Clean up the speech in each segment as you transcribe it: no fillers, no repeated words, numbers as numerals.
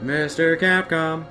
Mr. Capcom,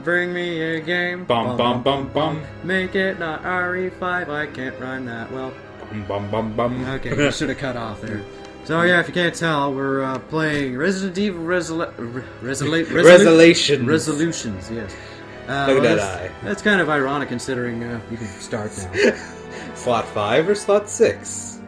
bring me a game. Bum bum bum bum. Make it not RE5. I can't rhyme that well. Bum bum bum bum. Okay, you should have cut off there. So yeah, if you can't tell, we're playing Resident Evil Resolutions. Resolutions, yes. Look at that eye. That's kind of ironic considering you can start now. Slot 5 or slot 6?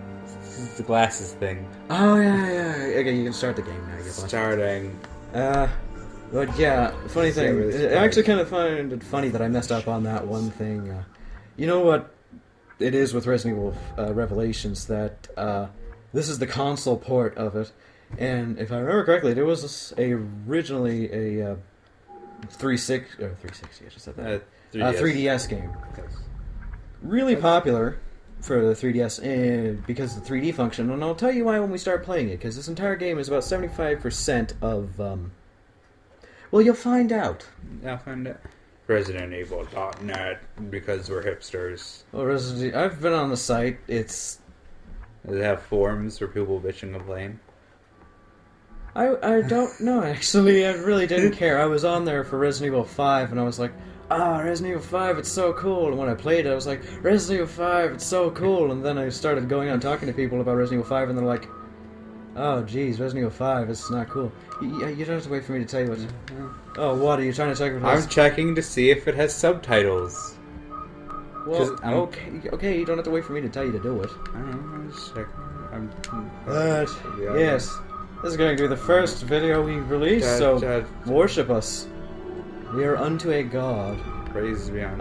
This is the glasses thing. Oh yeah. Okay, you can start the game now. You're fine. Starting. But yeah, funny thing. Really I actually kind of find it funny that I messed up on that one thing. You know what it is with Resident Evil Revelations, that this is the console port of it, and if I remember correctly, there was originally a 360, I just said that. 3DS game. Yes. Really popular for the 3DS because of the 3D function, and I'll tell you why when we start playing it, because this entire game is about 75% of, well, you'll find out. I'll find it. ResidentEvil.net, because we're hipsters. Well, I've been on the site, it's... Does it have forums for people bitch and complain? I don't know, actually. I really didn't care. I was on there for Resident Evil 5, and I was like, Resident Evil 5, it's so cool. And when I played it, I was like, Resident Evil 5, it's so cool. And then I started going out and talking to people about Resident Evil 5, and they're like, oh, geez, Resident Evil 5, it's not cool. You don't have to wait for me to tell you what... Oh, what, are you trying to check what it is? I'm checking to see if it has subtitles. Well, okay, you don't have to wait for me to tell you to do it. I don't know, I'm just checking. Yes. This is going to be the first video we release, so worship us. We are unto a god. Praise be on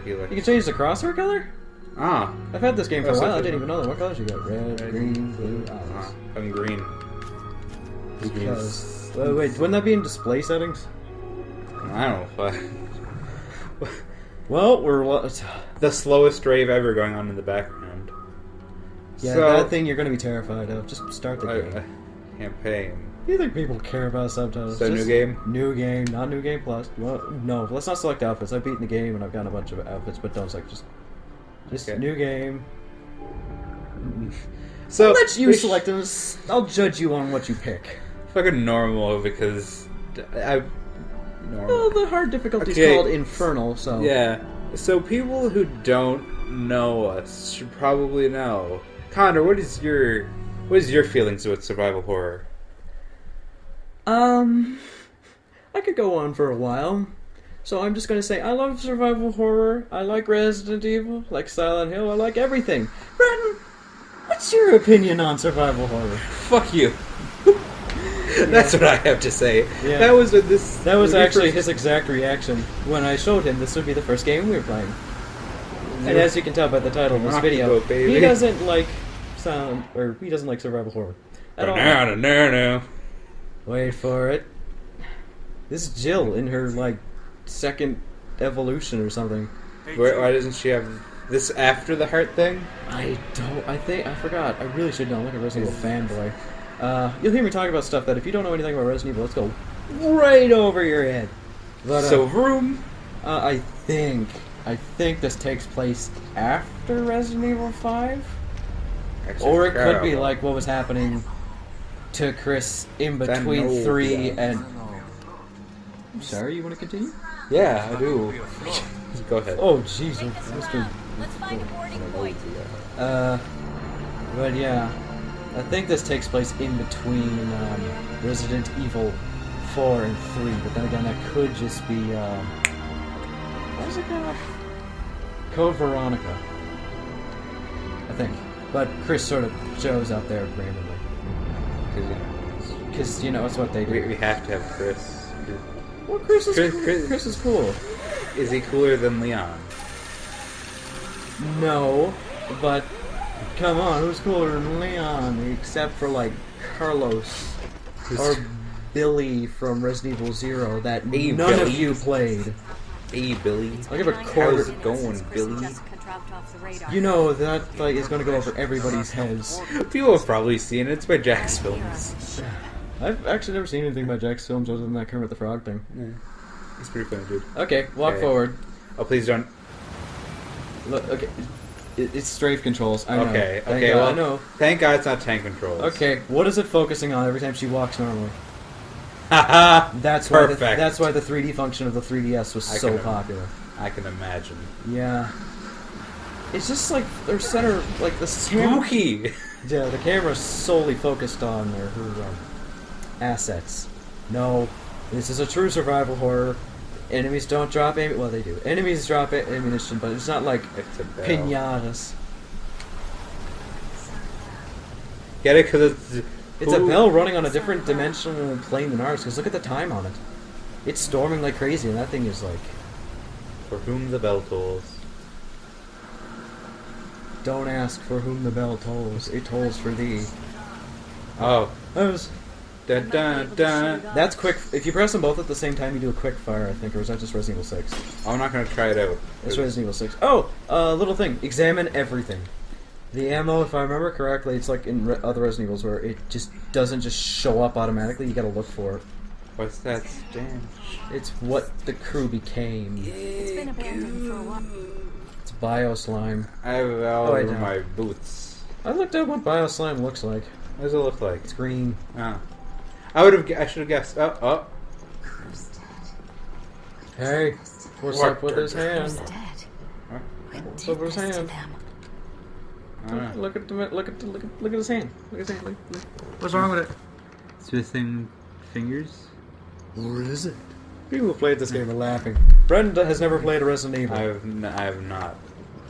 you can change the crosshair color? I've had this game for a while, I didn't even know that. What colors you got? Red, green, blue, I'm green. Because... wait, wouldn't that be in display settings? I don't know. Well, we're... The slowest rave ever going on in the background. Yeah, so, that thing you're going to be terrified of. Just start the game. Campaign. Do you think people care about subtitles? So, new game? New game, not New Game Plus. Well, no, let's not select outfits. I've beaten the game and I've gotten a bunch of outfits, but don't select. Just okay. New game. So I'll let you select them. I'll judge you on what you pick. Fucking normal, because normal. Well, the hard difficulty is called Infernal, so... Yeah. So people who don't know us should probably know. Connor, what is your feelings with survival horror? I could go on for a while. So I'm just gonna say, I love survival horror, I like Resident Evil, I like Silent Hill, I like everything. Bratton, what's your opinion on survival horror? Fuck you. That's what I have to say. Yeah. That was actually his exact reaction when I showed him this would be the first game we were playing. And as you can tell by the title of this video, he doesn't like he doesn't like survival horror at all. No. Wait for it. This is Jill in her second evolution or something. Why doesn't she have this after the heart thing? I forgot. I really should know. I'm like a Resident Evil fanboy. You'll hear me talk about stuff that if you don't know anything about Resident Evil, let's go right over your head. But, room? I think this takes place after Resident Evil 5? Or it could be like what was happening to Chris in between 3 and... I'm sorry, you want to continue? Yeah, I do. Go ahead. Oh, jeez. Mr. Let's find a boarding point. But yeah, I think this takes place in between Resident Evil 4 and 3, but then again, that could just be, what is it called? Code Veronica, I think. But Chris sort of shows up there randomly. Because, it's what they do. We have to have Chris. Well, Chris is cool. Is he cooler than Leon? No, but come on, who's cooler than Leon? Except for Carlos or Billy from Resident Evil 0 that none of you played. Hey, Billy. I'll give a quarter. How's it going, Billy? You know that is going to go over everybody's heads. People have probably seen it. It's by Jack's Films. I've actually never seen anything by Jack's Films other than that Kermit the Frog thing. Yeah. It's pretty funny, dude. Okay, walk forward. Oh, please don't. Look, okay. It's strafe controls. I know. Okay, well, I know. Thank God it's not tank controls. Okay, what is it focusing on every time she walks normally? That's why Perfect. that's why the 3D function of the 3DS was I so can- popular. I can imagine. Yeah. It's just like their center, like the camera. Spooky. Yeah, the camera's solely focused on their assets. No, this is a true survival horror. Enemies don't drop well, they do. Enemies drop ammunition, but it's not like It's a bell. pinatas. Get it? Because It's a bell running on a different dimensional plane than ours, because look at the time on it. It's storming like crazy, and that thing is like... For whom the bell tolls. Don't ask for whom the bell tolls, it tolls for thee. Oh. That was... Dun, dun, dun. That's quick... If you press them both at the same time, you do a quick fire, I think, or is that just Resident Evil 6? I'm not going to try it out. It's Resident Evil 6. Oh! Little thing. Examine everything. The ammo, if I remember correctly, it's like in other Resident Evils where it just doesn't just show up automatically, you gotta look for it. What's that stench? It's what the crew became. It's been abandoned for a while. It's Bioslime. I have it all I over know. my boots. I looked up what Bioslime looks like. What does it look like? It's green. Oh. I should have guessed. Oh. Hey, what's What up with his Who's hand? dead? Huh? What What's did up with his this to hand? them? I don't know. Look at his hand. Look at his hand. Look. What's wrong with it? Twisting fingers? What is it? People who played this game are laughing. Brenda has never played a Resident Evil. I have not.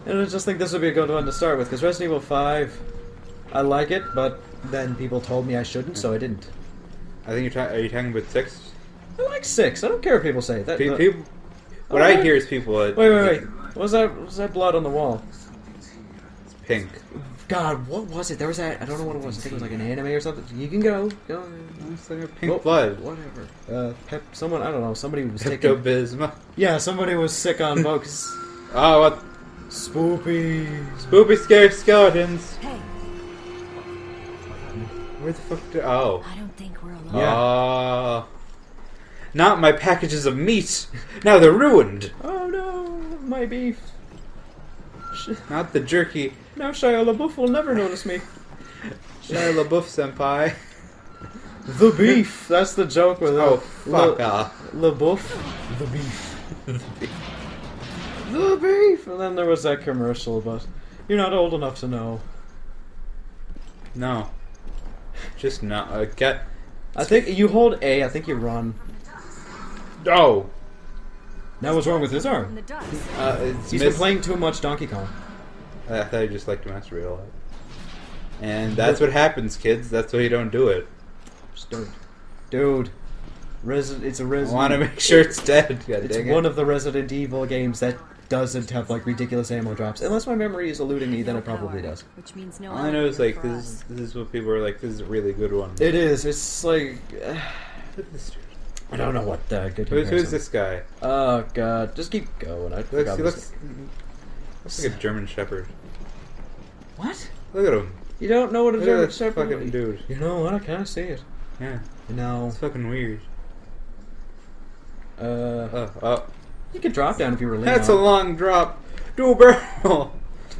And I just think this would be a good one to start with, because Resident Evil 5, I like it, but then people told me I shouldn't, so I didn't. I think are you talking about 6? I like 6. I don't care what people say. That, People. What I hear is people. Wait. What was that blood on the wall? It's pink. God, what was it? There was that. I don't know what it was. I think it was like an anime or something. You can go. It's like a pink Oh, blood. Whatever. Someone, I don't know. Somebody was taking. Pepto-Bismol. Yeah, somebody was sick on focus. Oh, what? Spoopy. Spoopy scary skeletons. Hey, Where the fuck did... Oh. I don't think we're alone. Yeah. Oh. Not my packages of meat. Now they're ruined. Oh no, my beef. Not the jerky. Now Shia LaBeouf will never notice me. Shia LaBeouf senpai. The beef. That's the joke with it. Oh, fuck off. LaBeouf. The beef. The beef. And then there was that commercial, but you're not old enough to know. No. Just not. Get. I think you hold A. I think you run. Oh. Now what's wrong with his In arm? the dust. It's He's been playing too much Donkey Kong. I thought you just liked to masturbate a lot. And that's what happens, kids. That's why you don't do it. Dude. It's a I Resident. want to make sure it's dead. God It's dang one it. of the Resident Evil games that doesn't have like ridiculous ammo drops. Unless my memory is eluding me, then it probably does. Which means no All I know is like for this. This is what people are like. This is a really good one. It is. It's like Look at this dude. I don't know what good Who's comparison. this guy? Oh god, just keep going. I forgot He this- looks like a German Shepherd. What? Look at him. You don't know what a Look German at that Shepherd fucking is? dude. You know what? I kind of see it. Yeah, No. it's fucking weird. Uh, Oh, you could drop down if you were leaning. that's a on it. long drop. Dual barrel.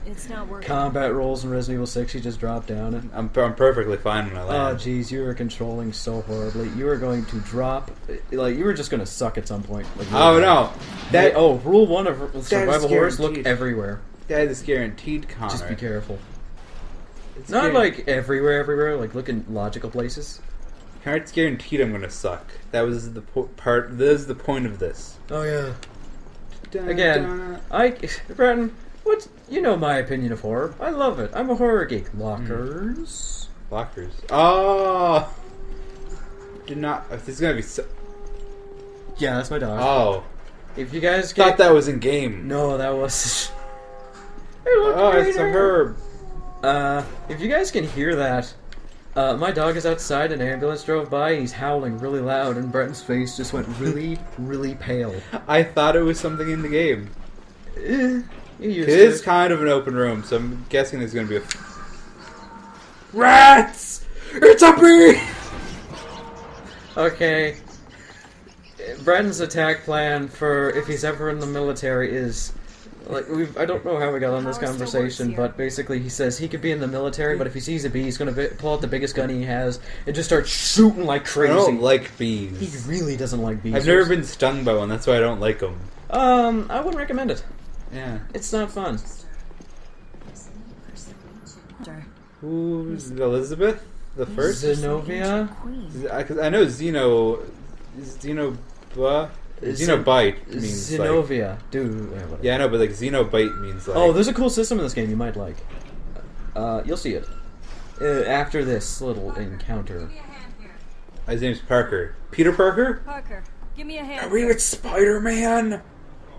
It's not working. Combat rolls in Resident Evil 6. You just drop down it. I'm perfectly fine when I Oh land. jeez, you were controlling so horribly. You were going to drop, like you were just going to suck at some point. Like, Oh no, that rule 1 of survival horrors: look guaranteed. everywhere. that is guaranteed, Connor. Just be careful. It's Not guaran- like everywhere. Like look in logical places. Connor, it's guaranteed I'm gonna suck. That was the part. This is the point of this. Oh yeah. Dun, Again, Bratton, you know my opinion of horror. I love it. I'm a horror geek. Lockers. Lockers. Oh, did not. This is gonna be. So, Yeah, that's my dog. oh, If you guys thought that was in game. No, that was. Hey, look, Oh, it's a Raider. herb. If you guys can hear that, my dog is outside. An ambulance drove by. He's howling really loud, and Bretton's face just went really, really pale. I thought it was something in the game. You used It is to. kind of an open room, so I'm guessing there's gonna be a. Rats! It's a bee! Okay. Bretton's attack plan for if he's ever in the military is I don't know how we got on this Power still conversation, works here. but basically he says he could be in the military, but if he sees a bee, he's going to pull out the biggest gun he has and just start shooting like I crazy. don't like He bees. really doesn't like bees. I've never been stung by one. That's why I don't like them. I wouldn't recommend it. Yeah. It's not fun. Who's Elizabeth? The first? Zenobia? Because I know Xenobite means like... Zenovia. Dude. Whatever. Yeah, I know, but like Xenobite means like... Oh, there's a cool system in this game you might like. You'll see it. After this little encounter. His name's Parker. Peter Parker? Parker, give me a hand. Are we with Spider-Man?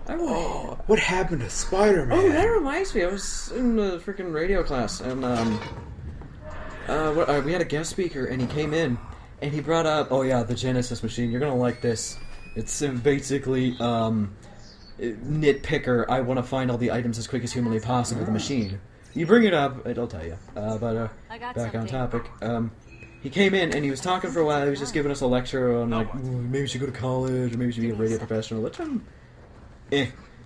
Oh, What happened to Spider-Man? oh, that reminds me. I was in the freaking radio class, and we had a guest speaker, and he came in, and he brought up, oh yeah, the Genesis machine. You're gonna like this. It's basically nitpicker. I want to find all the items as quick as humanly possible. The machine. You bring it up, it'll tell you. But I got back on something. topic. He came in and he was talking for a while. He was just giving us a lecture on like maybe you should go to college or maybe you should be a radio professional. Which And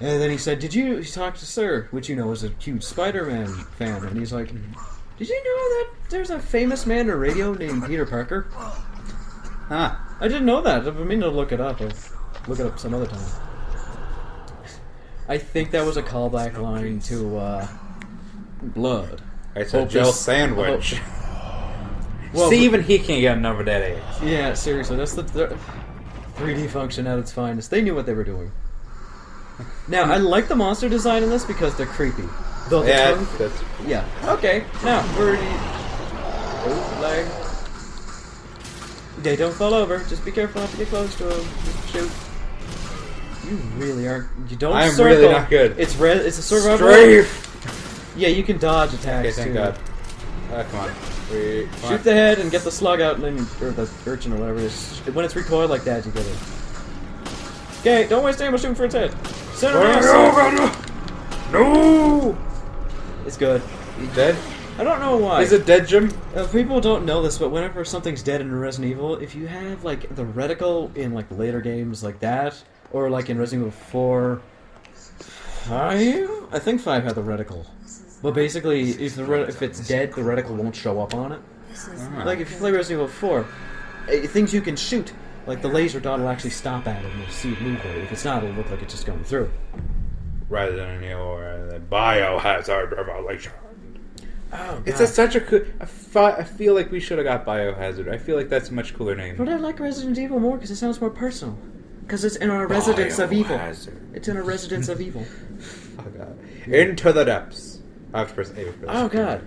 then he said, he talked to Sir, which you know is a huge Spider-Man fan, and he's like, did you know that there's a famous man in radio named Peter Parker? Huh. I didn't know that. I've been meaning to look it up. I'll look it up some other time. I think that was a callback line to Blood. It's a Hope gel this- sandwich. Well, See, even he can't get enough of that age. Yeah, seriously, that's the 3D function at its finest. They knew what they were doing. Now, I like the monster design in this because they're creepy. Though the Yeah, tongue- that's... Yeah. Okay. Now we're. Oh, leg. They don't fall over. Just be careful not to get close to them. Shoot. You really aren't. You don't. I'm circle. really not good. It's red. It's a survival. Strafe! Yeah, you can dodge Okay, attacks thank too. God. Come on. Come on. Shoot the head and get the slug out, and then or the urchin or whatever it is. When it's recoiled like that, you get it. Okay, don't waste ammo shooting for its head. Center mass. No! It's good. He's dead? I don't know why. Is it dead, Jim? People don't know this, but whenever something's dead in Resident Evil, if you have like the reticle in like later games like that, or like in Resident Evil 4, 5, I think 5 had the reticle. But basically, if it's dead, the reticle won't show up on it. Like if you play Resident Evil 4, things you can shoot, like the laser dot will actually stop at it and you'll see it move. If it's not, it'll look like it's just going through. Rather than the biohazard revelation. Oh, It's such a cool... I feel like we should have got Biohazard. I feel like that's a much cooler name. But I like Resident Evil more because it sounds more personal. Because it's in a residence of evil. Biohazard. It's in a residence of evil. Oh, God. Into the depths. I have to press A for this. Oh god.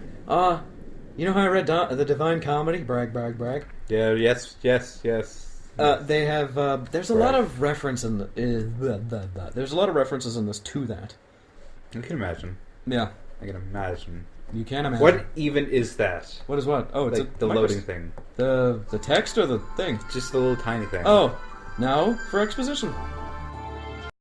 You know how I read the Divine Comedy? Brag, brag, brag. Yeah, yes. They have, there's a lot of reference in there's a lot of references in this to that. I can imagine. Yeah. I can imagine. You can imagine. What even is that? What is what? Oh, it's Like the micros- loading thing. The text or the thing? Just the little tiny thing. Oh, now for exposition.